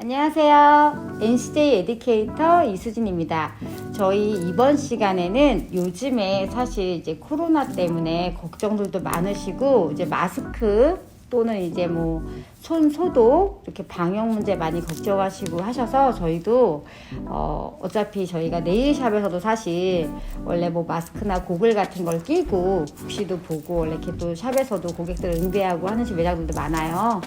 안녕하세요. NCJ 에듀케이터 이수진입니다. 저희 이번 시간에는 요즘에 사실 이제 코로나 때문에 걱정들도 많으시고 이제 마스크 또는 이제 뭐 손 소독 이렇게 방역 문제 많이 걱정하시고 하셔서 저희도 어차피 저희가 네일샵에서도 사실 원래 뭐 마스크나 고글 같은 걸 끼고 국시도 보고 원래 이렇게 또 샵에서도 고객들 응대하고 하는 매장들도 많아요.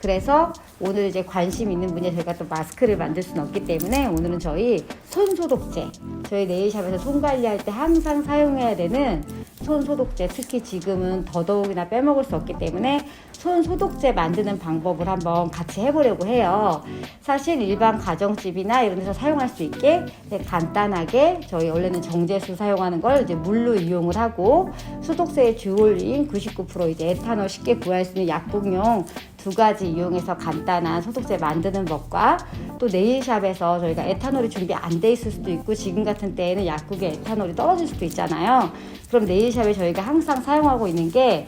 그래서 오늘 이제 관심 있는 분이 저희가 또 마스크를 만들 수는 없기 때문에 오늘은 저희 손 소독제, 저희 네일샵에서 손 관리할 때 항상 사용해야 되는 손 소독제, 특히 지금은 더더욱이나 빼먹을 수 없기 때문에 손 소독제 만드는 방법을 한번 같이 해보려고 해요. 사실 일반 가정집이나 이런 데서 사용할 수 있게 간단하게 저희 원래는 정제수 사용하는 걸 이제 물로 이용을 하고 소독제의 주올린 99% 이제 에탄올 쉽게 구할 수 있는 약국용 두 가지 이용해서 간단한 소독제 만드는 법과 또 네일샵에서 저희가 에탄올이 준비 안 돼 있을 수도 있고 지금 같은 때에는 약국에 에탄올이 떨어질 수도 있잖아요. 그럼 네일샵에 저희가 항상 사용하고 있는 게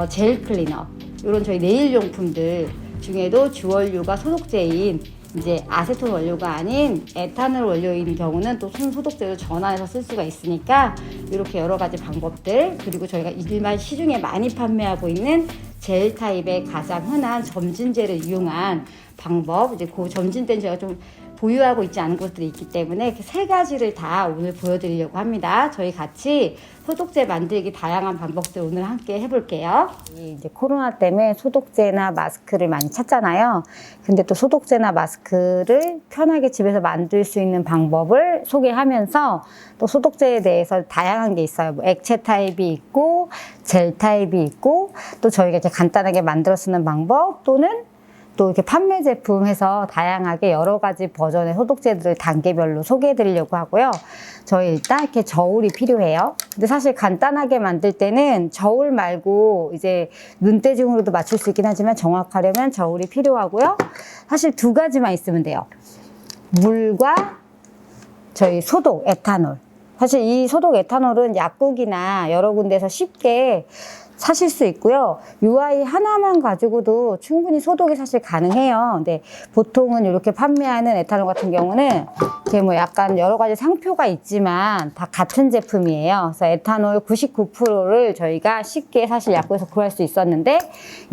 젤 클리너, 이런 저희 네일 용품들 중에도 주원료가 소독제인 이제 아세톤 원료가 아닌 에탄올 원료인 경우는 또 손 소독제로 전환해서 쓸 수가 있으니까 이렇게 여러 가지 방법들, 그리고 저희가 일반 시중에 많이 판매하고 있는 젤 타입의 가장 흔한 점진제를 이용한 방법, 이제 그 점진제는 제가 좀 보유하고 있지 않은 것들이 있기 때문에 이렇게 세 가지를 다 오늘 보여드리려고 합니다. 저희 같이 소독제 만들기 다양한 방법들 오늘 함께 해볼게요. 이제 코로나 때문에 소독제나 마스크를 많이 찾잖아요. 근데 또 소독제나 마스크를 편하게 집에서 만들 수 있는 방법을 소개하면서 또 소독제에 대해서 다양한 게 있어요. 뭐 액체 타입이 있고 젤 타입이 있고 또 저희가 이제 간단하게 만들어 쓰는 방법 또는 또 이렇게 판매 제품에서 다양하게 여러 가지 버전의 소독제들을 단계별로 소개해 드리려고 하고요. 저희 일단 이렇게 저울이 필요해요. 근데 사실 간단하게 만들 때는 저울 말고 이제 눈대중으로도 맞출 수 있긴 하지만 정확하려면 저울이 필요하고요. 사실 두 가지만 있으면 돼요. 물과 저희 소독 에탄올. 사실 이 소독 에탄올은 약국이나 여러 군데서 쉽게 사실 수 있고요. UI 하나만 가지고도 충분히 소독이 사실 가능해요. 근데 보통은 이렇게 판매하는 에탄올 같은 경우는 이렇게 뭐 약간 여러 가지 상표가 있지만 다 같은 제품이에요. 그래서 에탄올 99%를 저희가 쉽게 사실 약국에서 구할 수 있었는데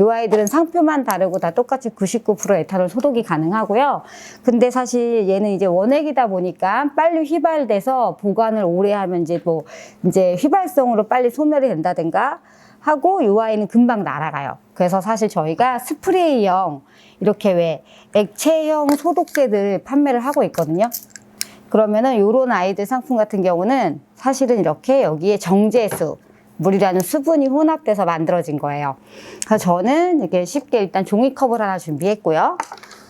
UI들은 상표만 다르고 다 똑같이 99% 에탄올 소독이 가능하고요. 근데 사실 얘는 이제 원액이다 보니까 빨리 휘발돼서 보관을 오래 하면 이제 휘발성으로 빨리 소멸이 된다든가 하고 UI는 금방 날아가요. 그래서 사실 저희가 스프레이형 이렇게 왜 액체형 소독제들 판매를 하고 있거든요. 그러면은 요런 아이들 상품 같은 경우는 사실은 이렇게 여기에 정제수, 물이라는 수분이 혼합돼서 만들어진 거예요. 그래서 저는 이렇게 쉽게 일단 종이컵을 하나 준비했고요.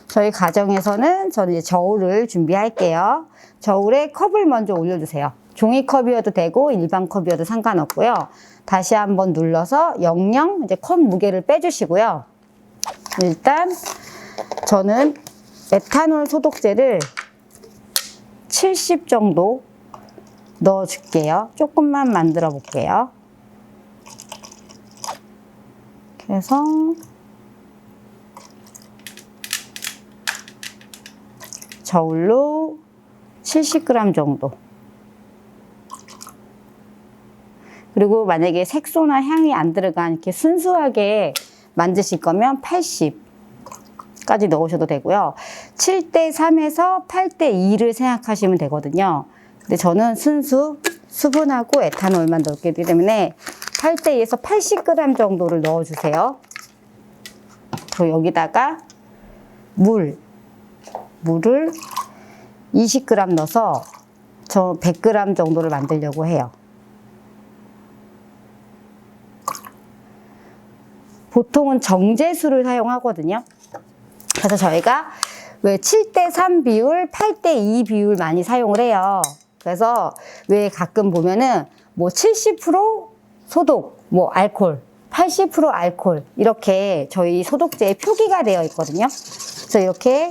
저희 가정에서는 저는 이제 저울을 준비할게요. 저울에 컵을 먼저 올려주세요. 종이컵이어도 되고 일반 컵이어도 상관없고요. 다시 한번 눌러서 영영 이제 컵 무게를 빼주시고요. 일단 저는 에탄올 소독제를 70 정도 넣어줄게요. 조금만 만들어 볼게요. 그래서 저울로 70g 정도. 그리고 만약에 색소나 향이 안 들어간 이렇게 순수하게 만드실 거면 80까지 넣으셔도 되고요. 7:3에서 8:2를 생각하시면 되거든요. 근데 저는 수분하고 에탄올만 넣기 때문에 8:2에서 80g 정도를 넣어주세요. 그리고 여기다가 물을 20g 넣어서 저 100g 정도를 만들려고 해요. 보통은 정제수를 사용하거든요. 그래서 저희가 왜 7:3 비율, 8:2 비율 많이 사용을 해요. 그래서 왜 가끔 보면은 뭐 70% 소독, 뭐 알코올, 80% 알코올 이렇게 저희 소독제에 표기가 되어 있거든요. 그래서 이렇게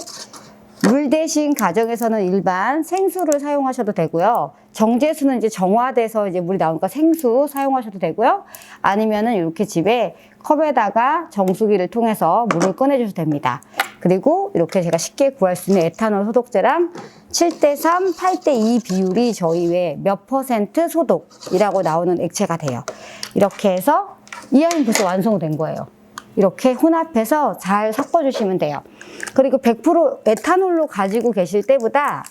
물 대신 가정에서는 일반 생수를 사용하셔도 되고요. 정제수는 이제 정화돼서 이제 물이 나오니까 생수 사용하셔도 되고요. 아니면은 이렇게 집에 컵에다가 정수기를 통해서 물을 꺼내주셔도 됩니다. 그리고 이렇게 제가 쉽게 구할 수 있는 에탄올 소독제랑 7:3, 8:2 비율이 저희 왜 몇 % 소독이라고 나오는 액체가 돼요. 이렇게 해서 이 아이는 벌써 완성된 거예요. 이렇게 혼합해서 잘 섞어주시면 돼요. 그리고 100% 에탄올로 가지고 계실 때보다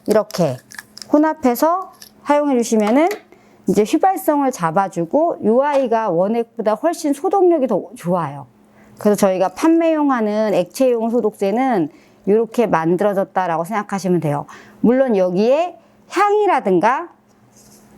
이렇게 혼합해서 사용해 주시면은 이제 휘발성을 잡아주고 이 아이가 원액보다 훨씬 소독력이 더 좋아요. 그래서 저희가 판매용하는 액체용 소독제는 이렇게 만들어졌다라고 생각하시면 돼요. 물론 여기에 향이라든가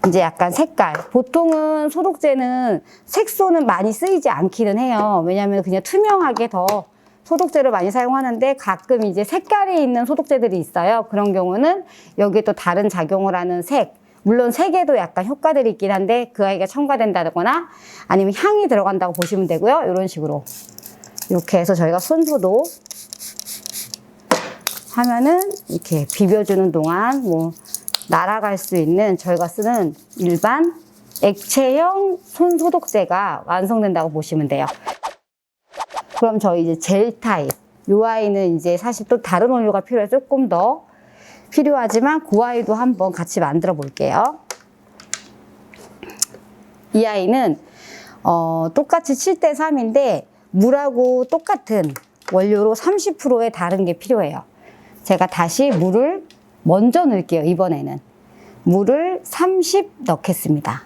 이제 약간 색깔, 보통은 소독제는 색소는 많이 쓰이지 않기는 해요. 왜냐하면 그냥 투명하게 더 소독제를 많이 사용하는데 가끔 이제 색깔이 있는 소독제들이 있어요. 그런 경우는 여기에 또 다른 작용을 하는 색, 물론 색에도 약간 효과들이 있긴 한데 그 아이가 첨가된다거나 아니면 향이 들어간다고 보시면 되고요. 이런 식으로 이렇게 해서 저희가 손소독 하면은 이렇게 비벼주는 동안 뭐 날아갈 수 있는 저희가 쓰는 일반 액체형 손소독제가 완성된다고 보시면 돼요. 그럼 저희 이제 젤 타입. 이 아이는 이제 사실 또 다른 원료가 필요해서 조금 더 필요하지만 그 아이도 한번 같이 만들어 볼게요. 이 아이는 똑같이 7:3인데 물하고 똑같은 원료로 30%의 다른 게 필요해요. 제가 다시 물을 먼저 넣을게요. 이번에는 물을 30 넣겠습니다.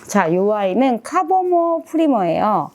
자, 이 아이는 카보모 프리머예요.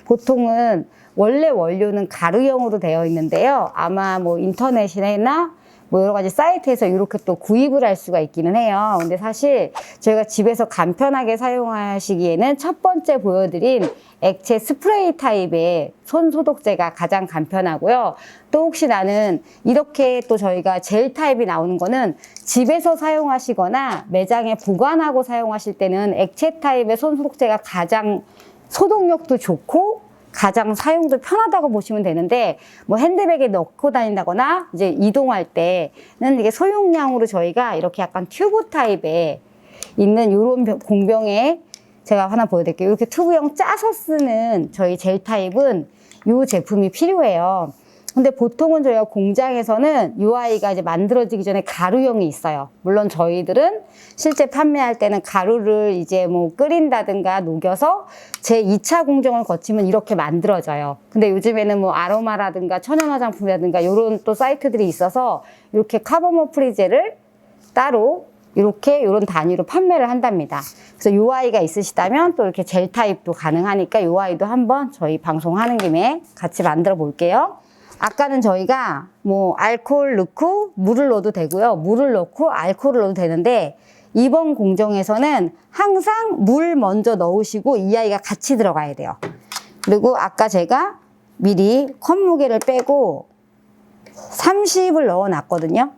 보통은 원래 원료는 가루형으로 되어 있는데요. 아마 뭐 인터넷이나 뭐 여러 가지 사이트에서 이렇게 또 구입을 할 수가 있기는 해요. 근데 사실 저희가 집에서 간편하게 사용하시기에는 첫 번째 보여드린 액체 스프레이 타입의 손 소독제가 가장 간편하고요. 또 혹시 나는 이렇게 또 저희가 젤 타입이 나오는 거는 집에서 사용하시거나 매장에 보관하고 사용하실 때는 액체 타입의 손 소독제가 가장 소독력도 좋고 가장 사용도 편하다고 보시면 되는데 뭐 핸드백에 넣고 다닌다거나 이제 이동할 때는 이게 소용량으로 저희가 이렇게 약간 튜브 타입에 있는 이런 공병에 제가 하나 보여드릴게요. 이렇게 튜브형 짜서 쓰는 저희 젤 타입은 이 제품이 필요해요. 근데 보통은 저희가 공장에서는 이 아이가 이제 만들어지기 전에 가루형이 있어요. 물론 저희들은 실제 판매할 때는 가루를 이제 뭐 끓인다든가 녹여서 제 2차 공정을 거치면 이렇게 만들어져요. 근데 요즘에는 뭐 아로마라든가 천연 화장품이라든가 이런 또 사이트들이 있어서 이렇게 카보모 프리젤을 따로 이렇게 이런 단위로 판매를 한답니다. 그래서 이 아이가 있으시다면 또 이렇게 젤 타입도 가능하니까 이 아이도 한번 저희 방송하는 김에 같이 만들어 볼게요. 아까는 저희가 뭐 알코올 넣고 물을 넣어도 되고요. 물을 넣고 알코올을 넣어도 되는데 이번 공정에서는 항상 물 먼저 넣으시고 이 아이가 같이 들어가야 돼요. 그리고 아까 제가 미리 컵 무게를 빼고 30을 넣어 놨거든요.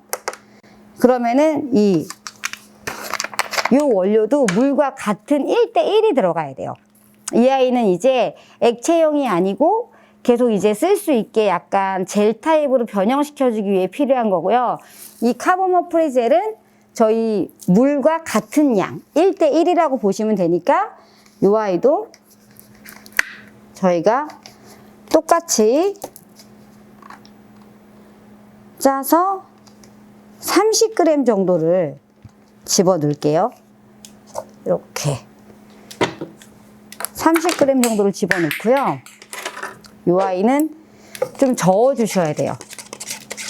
그러면은 이 원료도 물과 같은 1:1이 들어가야 돼요. 이 아이는 이제 액체형이 아니고 계속 이제 쓸 수 있게 약간 젤 타입으로 변형시켜주기 위해 필요한 거고요. 이 카보모 프리젤은 저희 물과 같은 양 1:1이라고 보시면 되니까 이 아이도 저희가 똑같이 짜서 30g 정도를 집어 넣을게요. 이렇게 30g 정도를 집어 넣고요. 이 아이는 좀 저어 주셔야 돼요.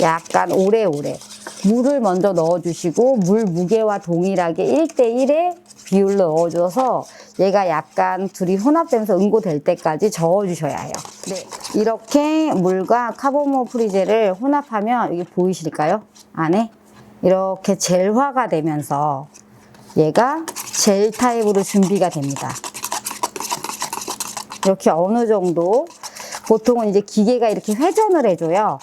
약간 오래오래 물을 먼저 넣어 주시고 물 무게와 동일하게 1:1의 비율로 넣어줘서 얘가 약간 둘이 혼합되면서 응고될 때까지 저어 주셔야 해요. 네, 이렇게 물과 카보모 프리젤을 혼합하면 이게 보이실까요? 안에 이렇게 젤화가 되면서 얘가 젤 타입으로 준비가 됩니다. 이렇게 어느 정도 보통은 이제 기계가 이렇게 회전을 해줘요.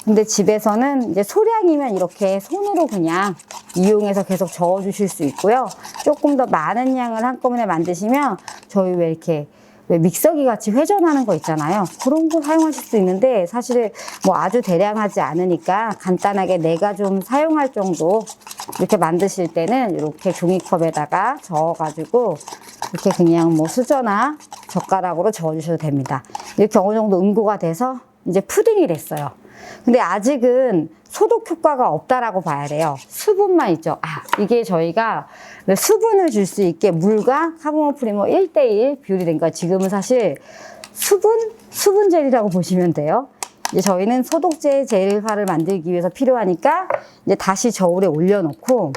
근데 집에서는 이제 소량이면 이렇게 손으로 그냥 이용해서 계속 저어 주실 수 있고요. 조금 더 많은 양을 한꺼번에 만드시면 저희 왜 이렇게 믹서기 같이 회전하는 거 있잖아요. 그런 거 사용하실 수 있는데 사실 뭐 아주 대량하지 않으니까 간단하게 내가 좀 사용할 정도 이렇게 만드실 때는 이렇게 종이컵에다가 저어가지고 이렇게 그냥 뭐 수저나 젓가락으로 저어주셔도 됩니다. 이렇게 어느 정도 응고가 돼서 이제 푸딩이 됐어요. 근데 아직은 소독 효과가 없다라고 봐야 돼요. 수분만 있죠. 이게 저희가 수분을 줄 수 있게 물과 카보모 프리머 1:1 비율이 되니까 지금은 사실 수분 젤이라고 보시면 돼요. 이제 저희는 소독제 젤화를 만들기 위해서 필요하니까 이제 다시 저울에 올려놓고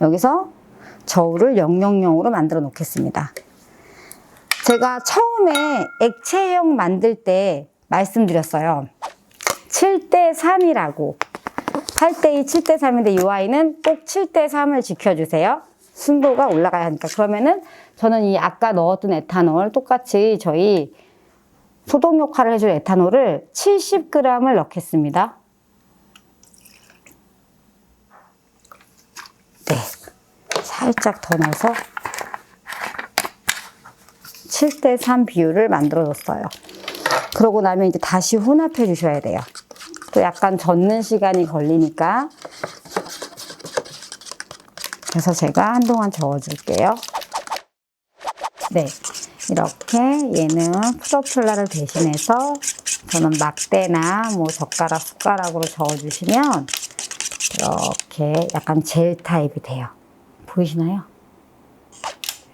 여기서 저울을 000으로 만들어 놓겠습니다. 제가 처음에 액체형 만들 때 말씀드렸어요. 7:3이라고. 8:2, 7:3인데 이 아이는 꼭 7:3을 지켜주세요. 순도가 올라가야 하니까. 그러면은 저는 이 아까 넣었던 에탄올 똑같이 저희 소독 역할을 해줄 에탄올을 70g을 넣겠습니다. 네. 살짝 더 넣어서 7:3 비율을 만들어 줬어요. 그러고 나면 이제 다시 혼합해 주셔야 돼요. 또 약간 젓는 시간이 걸리니까. 그래서 제가 한동안 저어줄게요. 네. 이렇게 얘는 프로폴라를 대신해서 저는 막대나 뭐 젓가락, 숟가락으로 저어주시면 이렇게 약간 젤 타입이 돼요. 보이시나요?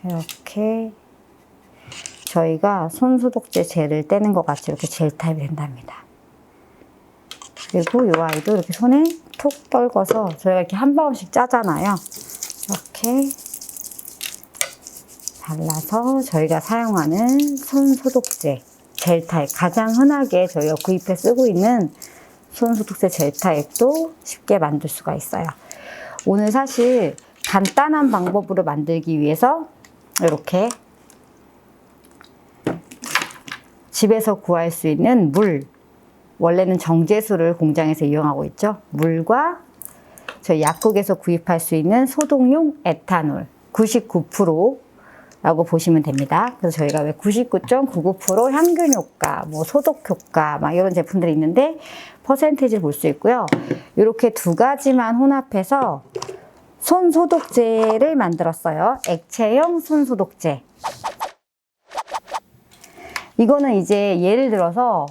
이렇게 저희가 손소독제 젤을 떼는 것 같이 이렇게 젤 타입이 된답니다. 그리고 이 아이도 이렇게 손에 톡 떨궈서 저희가 이렇게 한 방울씩 짜잖아요. 이렇게 발라서 저희가 사용하는 손소독제 젤 타입, 가장 흔하게 저희가 구입해 쓰고 있는 손소독제 젤 타입도 쉽게 만들 수가 있어요. 오늘 사실 간단한 방법으로 만들기 위해서 이렇게 집에서 구할 수 있는 물, 원래는 정제수를 공장에서 이용하고 있죠. 물과 저희 약국에서 구입할 수 있는 소독용 에탄올 99%라고 보시면 됩니다. 그래서 저희가 왜 99.99% 향균 효과, 뭐 소독 효과, 막 이런 제품들이 있는데 퍼센테이지를 볼 수 있고요. 이렇게 두 가지만 혼합해서 손소독제를 만들었어요. 액체형 손소독제. 이거는 이제 예를 들어서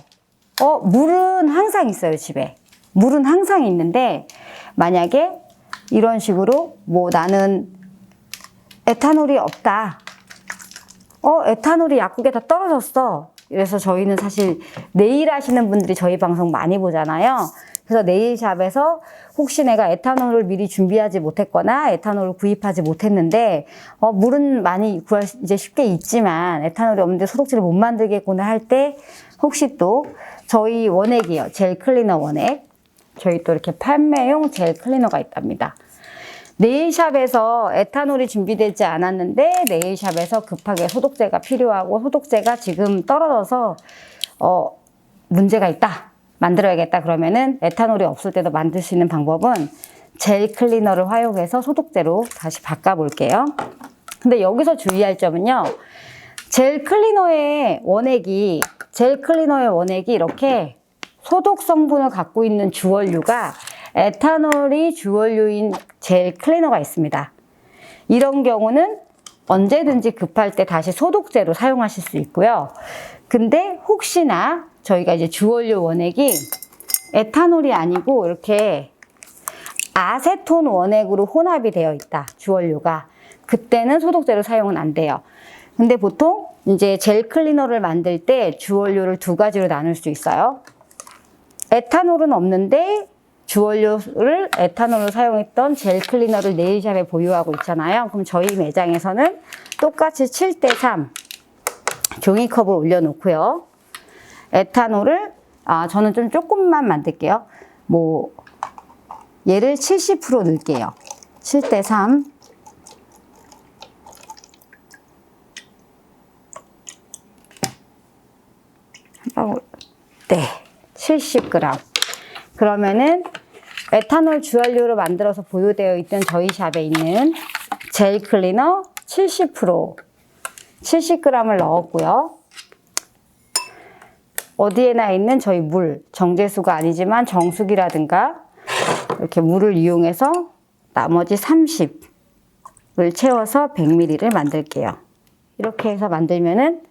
물은 항상 있어요, 집에. 물은 항상 있는데 만약에 이런 식으로 뭐 나는 에탄올이 없다. 에탄올이 약국에 다 떨어졌어. 그래서 저희는 사실 네일 하시는 분들이 저희 방송 많이 보잖아요. 그래서 네일샵에서 혹시 내가 에탄올을 미리 준비하지 못했거나 에탄올을 구입하지 못했는데 물은 많이 이제 쉽게 있지만 에탄올이 없는데 소독제를 못 만들겠구나 할 때 혹시 또 저희 원액이요. 젤 클리너 원액. 저희 또 이렇게 판매용 젤 클리너가 있답니다. 네일샵에서 에탄올이 준비되지 않았는데 네일샵에서 급하게 소독제가 필요하고 소독제가 지금 떨어져서 문제가 있다. 만들어야겠다 그러면은 에탄올이 없을 때도 만들 수 있는 방법은 젤 클리너를 활용해서 소독제로 다시 바꿔볼게요. 근데 여기서 주의할 점은요. 젤 클리너의 원액이 이렇게 소독 성분을 갖고 있는 주원료가 에탄올이 주원료인 젤 클리너가 있습니다. 이런 경우는 언제든지 급할 때 다시 소독제로 사용하실 수 있고요. 근데 혹시나 저희가 이제 주원료 원액이 에탄올이 아니고 이렇게 아세톤 원액으로 혼합이 되어 있다. 주원료가. 그때는 소독제로 사용은 안 돼요. 근데 보통 이제 젤 클리너를 만들 때 주원료를 두 가지로 나눌 수 있어요. 에탄올은 없는데 주원료를 에탄올로 사용했던 젤 클리너를 네일샵에 보유하고 있잖아요. 그럼 저희 매장에서는 똑같이 7:3 종이컵을 올려놓고요. 에탄올을 저는 좀 조금만 만들게요. 뭐 얘를 70% 넣을게요. 7:3 네, 70g. 그러면은 에탄올 주원료로 만들어서 보유되어 있던 저희 샵에 있는 젤 클리너 70g을 넣었고요. 어디에나 있는 저희 물, 정제수가 아니지만 정수기라든가 이렇게 물을 이용해서 나머지 30 채워서 100ml를 만들게요. 이렇게 해서 만들면은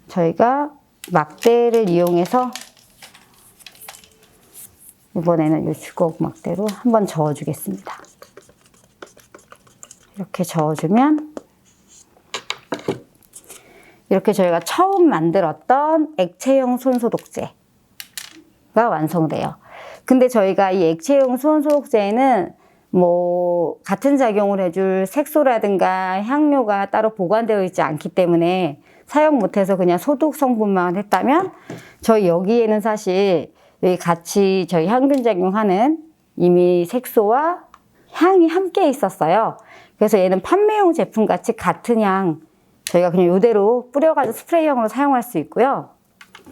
저희가 막대를 이용해서 이번에는 이 주걱 막대로 한번 저어 주겠습니다. 이렇게 저어주면 이렇게 저희가 처음 만들었던 액체형 손소독제가 완성돼요. 근데 저희가 이 액체형 손소독제에는 뭐 같은 작용을 해줄 색소라든가 향료가 따로 보관되어 있지 않기 때문에 사용 못해서 그냥 소독 성분만 했다면 저희 여기에는 사실 여기 같이 저희 항균 작용하는 이미 색소와 향이 함께 있었어요. 그래서 얘는 판매용 제품 같이 같은 향 저희가 그냥 이대로 뿌려가지고 스프레이형으로 사용할 수 있고요.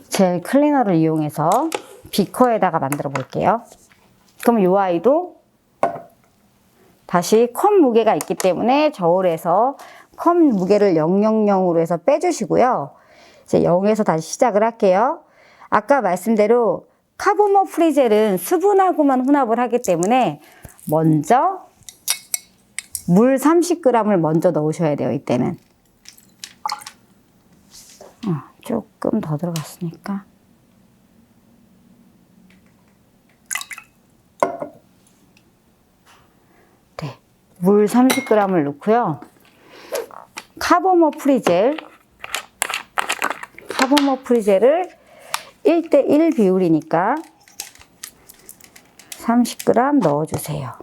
젤 클리너를 이용해서 비커에다가 만들어 볼게요. 그럼 이 아이도 다시 컵 무게가 있기 때문에 저울에서 컵 무게를 000으로 해서 빼주시고요. 이제 0에서 다시 시작을 할게요. 아까 말씀대로 카보머 프리젤은 수분하고만 혼합을 하기 때문에 먼저 물 30g을 먼저 넣으셔야 돼요. 이때는 조금 더 들어갔으니까 네, 물 30g을 넣고요. 카보머 프리젤을 1:1 비율이니까 30g 넣어주세요.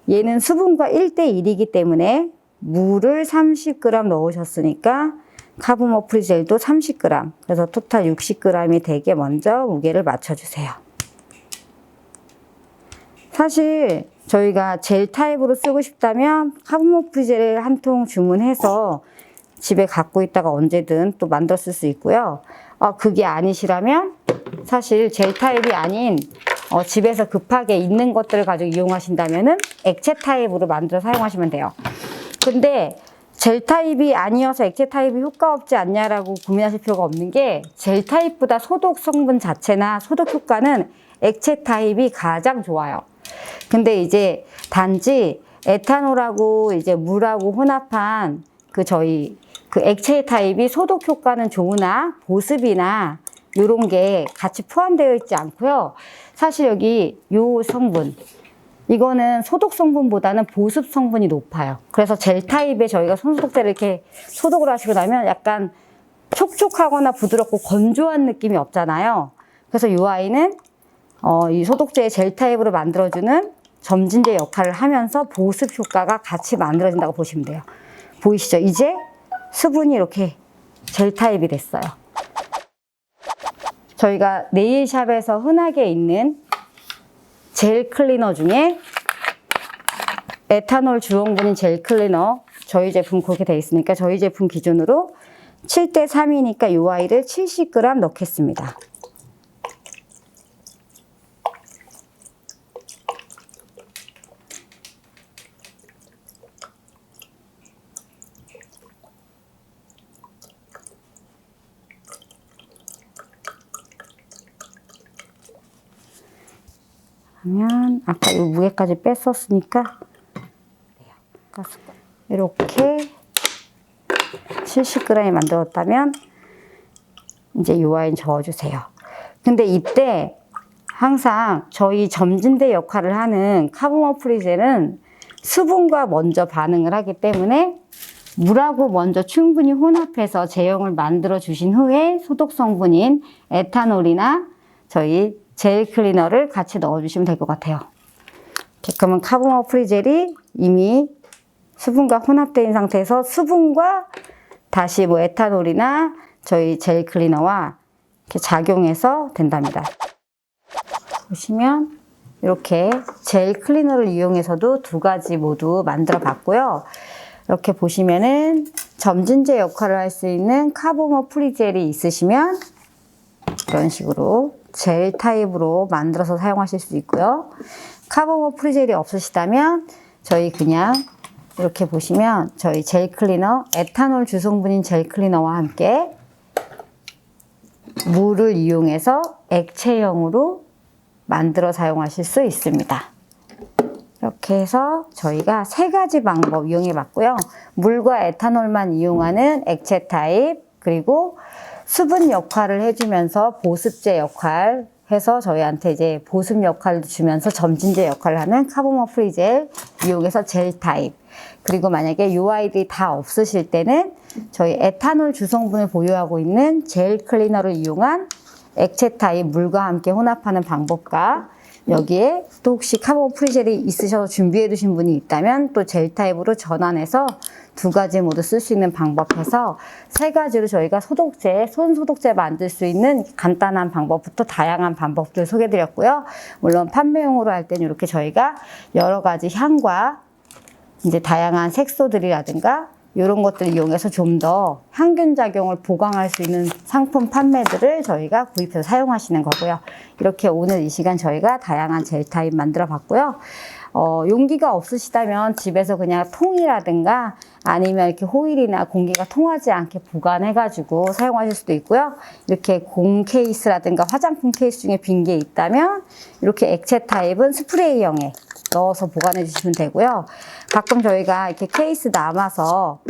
얘는 수분과 1:1이기 때문에 물을 30g 넣으셨으니까 카보머 프리젤도 30g, 그래서 토탈 60g이 되게 먼저 무게를 맞춰주세요. 사실 저희가 젤 타입으로 쓰고 싶다면 카보머 프리젤을 한 통 주문해서 집에 갖고 있다가 언제든 또 만들어 쓸 수 있고요. 그게 아니시라면 사실 젤 타입이 아닌 집에서 급하게 있는 것들을 가지고 이용하신다면은 액체 타입으로 만들어 사용하시면 돼요. 근데 젤 타입이 아니어서 액체 타입이 효과 없지 않냐라고 고민하실 필요가 없는 게 젤 타입보다 소독 성분 자체나 소독 효과는 액체 타입이 가장 좋아요. 근데 이제 단지 에탄올하고 이제 물하고 혼합한 저희 액체 타입이 소독 효과는 좋으나 보습이나 이런 게 같이 포함되어 있지 않고요. 사실 여기 요 성분 이거는 소독 성분보다는 보습 성분이 높아요. 그래서 젤 타입에 저희가 손소독제를 이렇게 소독을 하시고 나면 약간 촉촉하거나 부드럽고 건조한 느낌이 없잖아요. 그래서 이 아이는 이 소독제의 젤 타입으로 만들어주는 점진제 역할을 하면서 보습 효과가 같이 만들어진다고 보시면 돼요. 보이시죠? 이제 수분이 이렇게 젤 타입이 됐어요. 저희가 네일샵에서 흔하게 있는 젤 클리너 중에 에탄올 주성분인 젤 클리너, 저희 제품 그렇게 되어 있으니까 저희 제품 기준으로 7:3이니까 이 아이를 70g 넣겠습니다. 그러면 아까 이 무게까지 뺐었으니까 이렇게 70g이 만들었다면 이제 이 와인 저어주세요. 근데 이때 항상 저희 점진대 역할을 하는 카보머 프리젤은 수분과 먼저 반응을 하기 때문에 물하고 먼저 충분히 혼합해서 제형을 만들어 주신 후에 소독 성분인 에탄올이나 저희 젤 클리너를 같이 넣어주시면 될 것 같아요. 그러면 카보머 프리젤이 이미 수분과 혼합된 상태에서 수분과 다시 에탄올이나 저희 젤 클리너와 이렇게 작용해서 된답니다. 보시면 이렇게 젤 클리너를 이용해서도 두 가지 모두 만들어 봤고요. 이렇게 보시면은 점진제 역할을 할 수 있는 카보머 프리젤이 있으시면 이런 식으로 젤 타입으로 만들어서 사용하실 수 있고요. 카보머 프리젤이 없으시다면 저희 그냥 이렇게 보시면 저희 젤 클리너, 에탄올 주성분인 젤 클리너와 함께 물을 이용해서 액체형으로 만들어 사용하실 수 있습니다. 이렇게 해서 저희가 세 가지 방법 이용해 봤고요. 물과 에탄올만 이용하는 액체 타입, 그리고 수분 역할을 해주면서 보습제 역할 해서 저희한테 이제 보습 역할을 주면서 점진제 역할을 하는 카보머 프리젤 이용해서 젤 타입. 그리고 만약에 이 아이들이 다 없으실 때는 저희 에탄올 주성분을 보유하고 있는 젤 클리너를 이용한 액체 타입 물과 함께 혼합하는 방법과 여기에 또 혹시 카보머 프리젤이 있으셔서 준비해 두신 분이 있다면 또 젤 타입으로 전환해서 두 가지 모두 쓸 수 있는 방법해서 세 가지로 저희가 소독제, 손 소독제 만들 수 있는 간단한 방법부터 다양한 방법들 소개해 드렸고요. 물론 판매용으로 할 때는 이렇게 저희가 여러 가지 향과 이제 다양한 색소들이라든가 이런 것들을 이용해서 좀 더 항균 작용을 보강할 수 있는 상품 판매들을 저희가 구입해서 사용하시는 거고요. 이렇게 오늘 이 시간 저희가 다양한 젤 타입 만들어 봤고요. 용기가 없으시다면 집에서 그냥 통이라든가 아니면 이렇게 호일이나 공기가 통하지 않게 보관해가지고 사용하실 수도 있고요. 이렇게 공 케이스라든가 화장품 케이스 중에 빈 게 있다면 이렇게 액체 타입은 스프레이형에 넣어서 보관해 주시면 되고요. 가끔 저희가 이렇게 케이스 남아서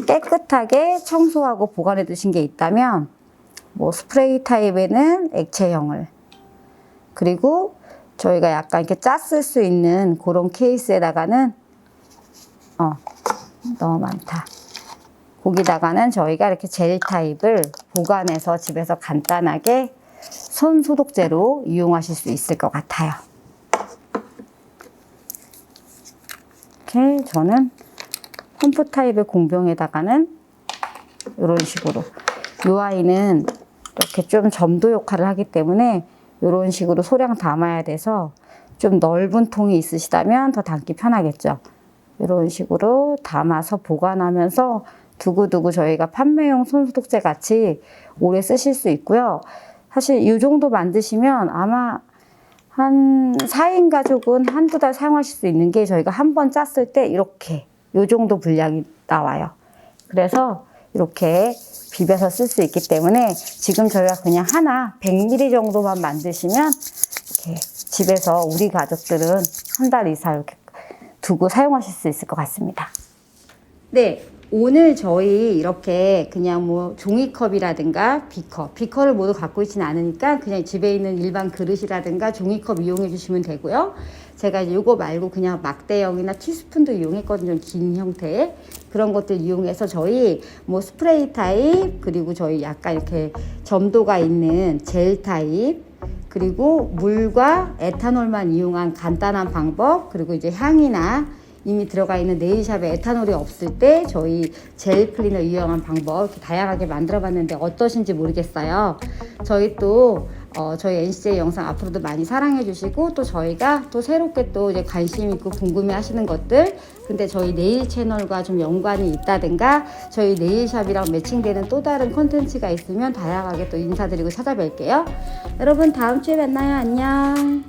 깨끗하게 청소하고 보관해 두신 게 있다면 뭐 스프레이 타입에는 액체형을, 그리고 저희가 약간 이렇게 짰을 수 있는 그런 케이스에다가는 너무 많다. 거기다가는 저희가 이렇게 젤 타입을 보관해서 집에서 간단하게 손 소독제로 이용하실 수 있을 것 같아요. 이렇게 저는 펌프 타입의 공병에다가는 이런 식으로, 이 아이는 이렇게 좀 점도 역할을 하기 때문에 이런 식으로 소량 담아야 돼서 좀 넓은 통이 있으시다면 더 담기 편하겠죠. 이런 식으로 담아서 보관하면서 두고두고 저희가 판매용 손소독제 같이 오래 쓰실 수 있고요. 사실 이 정도 만드시면 아마 한 4인 가족은 한두 달 사용하실 수 있는 게 저희가 한 번 짰을 때 이렇게 이 정도 분량이 나와요. 그래서 이렇게 비벼서 쓸 수 있기 때문에 지금 저희가 그냥 하나 100ml 정도만 만드시면 이렇게 집에서 우리 가족들은 한 달 이상 이렇게 두고 사용하실 수 있을 것 같습니다. 네, 오늘 저희 이렇게 그냥 뭐 종이컵이라든가 비커를 모두 갖고 있지는 않으니까 그냥 집에 있는 일반 그릇이라든가 종이컵 이용해 주시면 되고요. 제가 이제 이거 말고 그냥 막대형이나 티스푼도 이용했거든요. 긴 형태의 그런 것들 이용해서 저희 뭐 스프레이 타입, 그리고 저희 약간 이렇게 점도가 있는 젤 타입, 그리고 물과 에탄올만 이용한 간단한 방법, 그리고 이제 향이나 이미 들어가 있는 네일샵에 에탄올이 없을 때 저희 젤 클리너 이용한 방법 이렇게 다양하게 만들어 봤는데 어떠신지 모르겠어요. 저희 또 저희 NCJ 영상 앞으로도 많이 사랑해 주시고, 또 저희가 또 새롭게 또 이제 관심 있고 궁금해 하시는 것들, 근데 저희 네일 채널과 좀 연관이 있다든가 저희 네일샵이랑 매칭되는 또 다른 콘텐츠가 있으면 다양하게 또 인사드리고 찾아뵐게요. 여러분 다음 주에 만나요. 안녕.